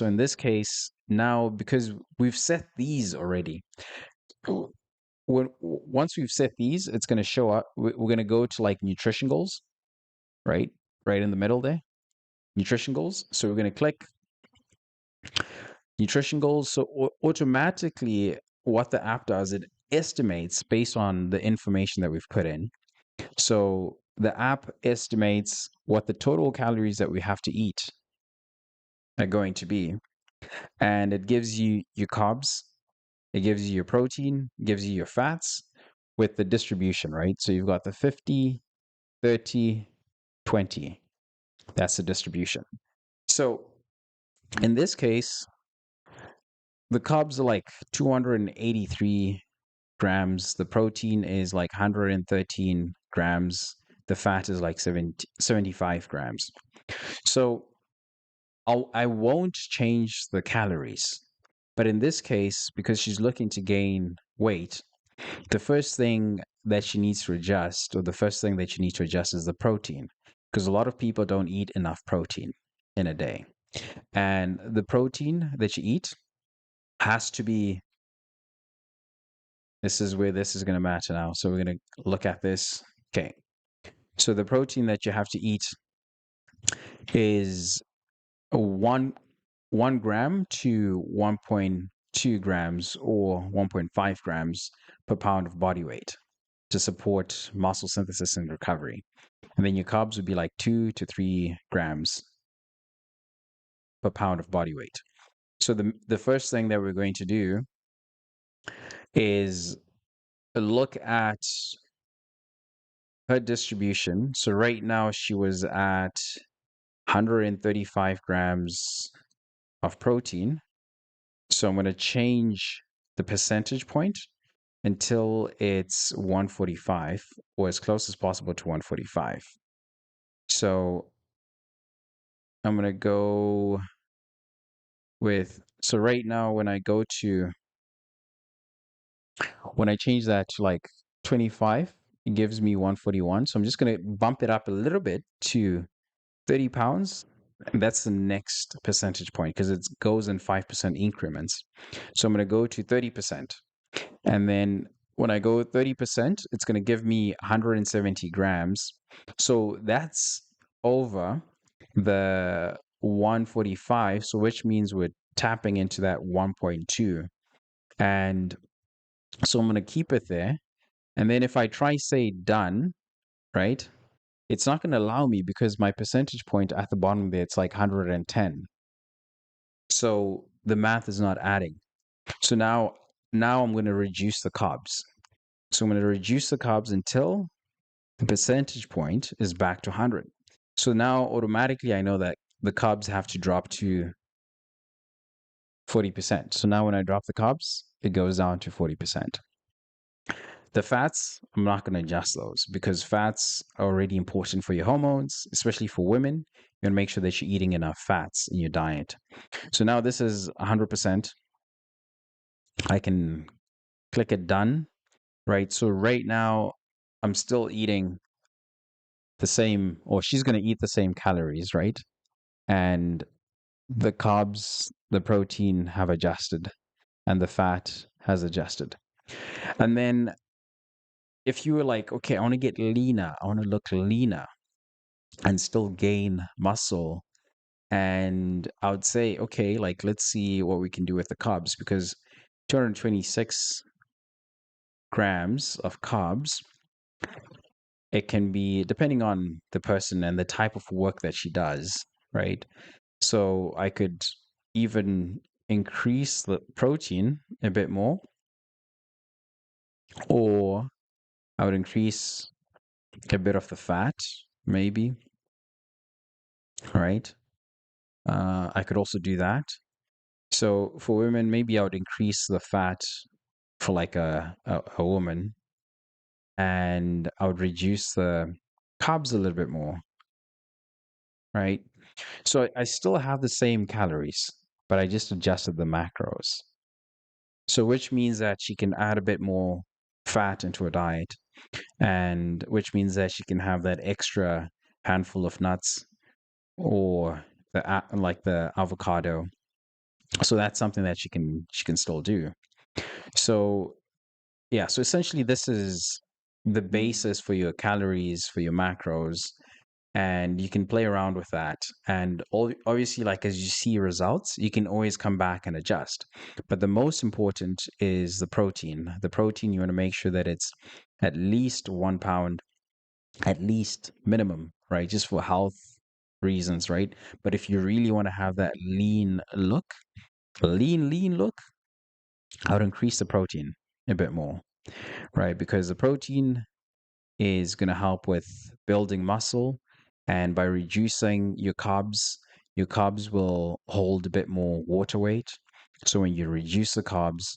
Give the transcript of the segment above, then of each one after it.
So in this case, now because we've set these already, once we've set these, it's going to show up. We're going to go to like nutrition goals, right? Right in the middle there, nutrition goals. So we're going to click nutrition goals. So automatically, what the app does, it estimates based on the information that we've put in. So the app estimates what the total calories that we have to eat are going to be. And it gives you your carbs, it gives you your protein, gives you your fats with the distribution, right? So you've got the 50, 30, 20. That's the distribution. So in this case, the carbs are like 283 grams. The protein is like 113 grams. The fat is like 75 grams. So I won't change the calories. But in this case, because she's looking to gain weight, the first thing that she needs to adjust, or the first thing that you need to adjust, is the protein. Because a lot of people don't eat enough protein in a day. And the protein that you eat has to be, this is where this is going to matter now. So we're going to look at this. Okay. So the protein that you have to eat is one gram to 1.2 grams or 1.5 grams per pound of body weight to support muscle synthesis and recovery. And then your carbs would be like 2 to 3 grams per pound of body weight. So the first thing that we're going to do is look at her distribution. So right now she was at 135 grams of protein. So I'm going to change the percentage point until it's 145 or as close as possible to 145. So I'm going to go with, so right now when I change that to like 25, it gives me 141. So I'm just going to bump it up a little bit to 30 pounds. And that's the next percentage point because it goes in 5% increments. So I'm going to go to 30%. And then when I go 30%, it's going to give me 170 grams. So that's over the 145. So which means we're tapping into that 1.2. And so I'm going to keep it there. And then if I try say done, right? It's not going to allow me because my percentage point at the bottom there, it's like 110. So the math is not adding. So now I'm going to reduce the carbs. So I'm going to reduce the carbs until the percentage point is back to 100. So now automatically I know that the carbs have to drop to 40%. So now when I drop the carbs, it goes down to 40%. The fats, I'm not going to adjust those because fats are already important for your hormones, especially for women. You want to make sure that you're eating enough fats in your diet. So now this is 100%. I can click it done, right? So right now I'm still eating the same, or she's going to eat the same calories, right? And the carbs, the protein have adjusted, and the fat has adjusted. And then if you were like, okay, I want to get leaner, I want to look leaner and still gain muscle. And I would say, okay, like let's see what we can do with the carbs because 226 grams of carbs, it can be depending on the person and the type of work that she does, right? So I could even increase the protein a bit more, or I would increase a bit of the fat, maybe, right? I could also do that. So for women, maybe I would increase the fat for like a woman, and I would reduce the carbs a little bit more, right? So I still have the same calories, but I just adjusted the macros. So which means that she can add a bit more fat into her diet, and which means that she can have that extra handful of nuts or like the avocado So that's something that she can still do. So yeah, so essentially this is the basis for your calories, for your macros, and you can play around with that. And obviously, like as you see results, you can always come back and adjust. But the most important is the protein. The protein, you want to make sure that it's at least 1 pound, at least minimum, right? Just for health reasons, right? But if you really want to have that lean look, I would increase the protein a bit more, right? Because the protein is going to help with building muscle. And by reducing your carbs will hold a bit more water weight. So when you reduce the carbs,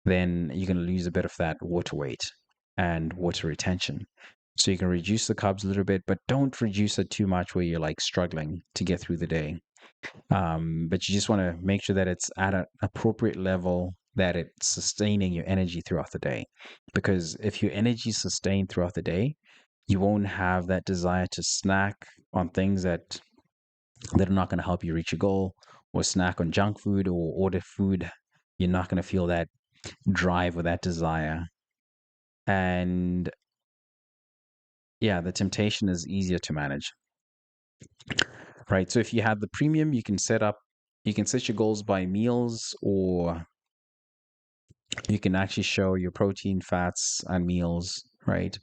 then you're going to lose a bit of that water weight and water retention. So you can reduce the carbs a little bit, but don't reduce it too much where you're like struggling to get through the day. But you just want to make sure that it's at an appropriate level, that it's sustaining your energy throughout the day. Because if your energy is sustained throughout the day, you won't have that desire to snack on things that are not going to help you reach your goal, or snack on junk food or order food. You're not going to feel that drive or that desire. And yeah, the temptation is easier to manage, right? So if you have the premium, you can set your goals by meals, or you can actually show your protein, fats, and meals, right?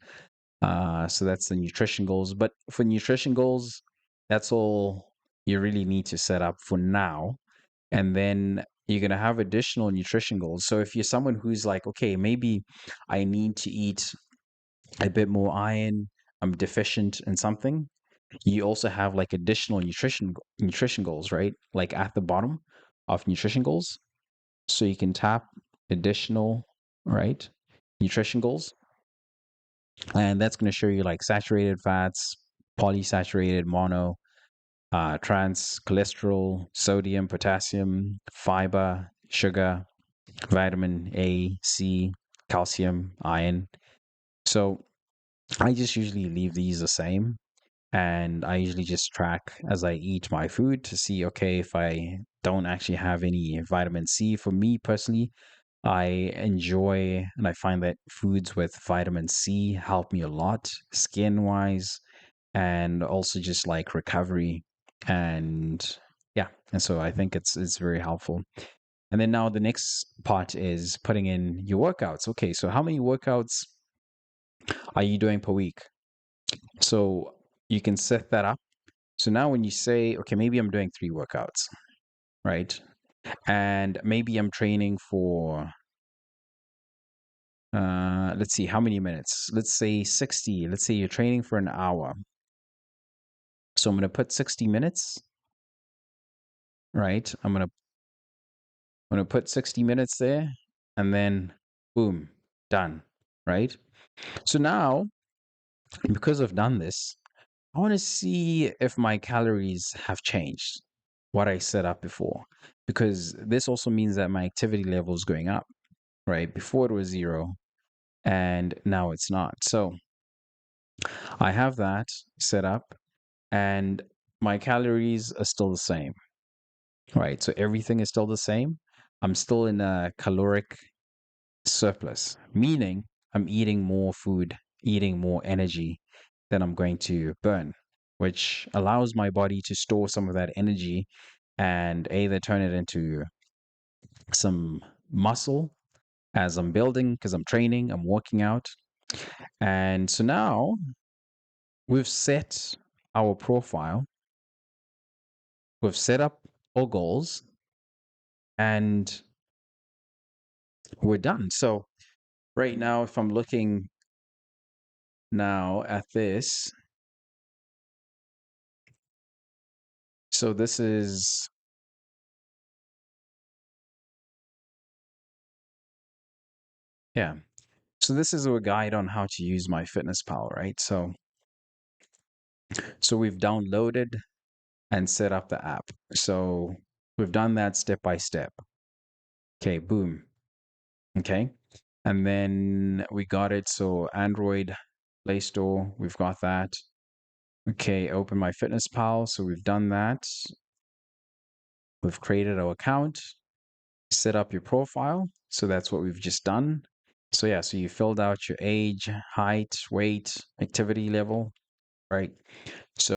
So that's the nutrition goals. But for nutrition goals, that's all you really need to set up for now. And then you're going to have additional nutrition goals. So if you're someone who's like, okay, maybe I need to eat a bit more iron, I'm deficient in something, you also have like additional nutrition goals, right? Like at the bottom of nutrition goals. So you can tap additional, right? Nutrition goals. And that's going to show you like saturated fats, polysaturated, mono, trans, cholesterol, sodium, potassium, fiber, sugar, vitamin A, C, calcium, iron. So I just usually leave these the same. And I usually just track as I eat my food to see, okay, if I don't actually have any vitamin C. For me personally, I enjoy and I find that foods with vitamin C help me a lot skin wise, and also just like recovery. And yeah, and so I think it's very helpful. And then now the next part is putting in your workouts. Okay, so how many workouts are you doing per week? So you can set that up. So now when you say, okay, maybe I'm doing 3 workouts, right? And maybe I'm training for, let's see, how many minutes? Let's say 60. Let's say you're training for an hour. So I'm going to put 60 minutes, right? I'm going to put 60 minutes there, and then boom, done, right? So now, because I've done this, I want to see if my calories have changed, what I set up before, because this also means that my activity level is going up, right? Before it was 0, and now it's not. So I have that set up, and my calories are still the same, right? So everything is still the same. I'm still in a caloric surplus, meaning I'm eating more food, eating more energy than I'm going to burn, which allows my body to store some of that energy and either turn it into some muscle as I'm building, because I'm training, I'm working out. And so now we've set our profile, we've set up our goals, and we're done. So right now, if I'm looking now at this, so this is, yeah. So this is a guide on how to use my fitness pal, right? So we've downloaded and set up the app. So we've done that step by step. Okay, boom. Okay. And then we got it. So Android Play Store, we've got that. Okay, open my fitness pal. So we've done that. We've created our account. set up your profile. So that's what we've just done. So yeah, so you filled out your age, height, weight, activity level, right? So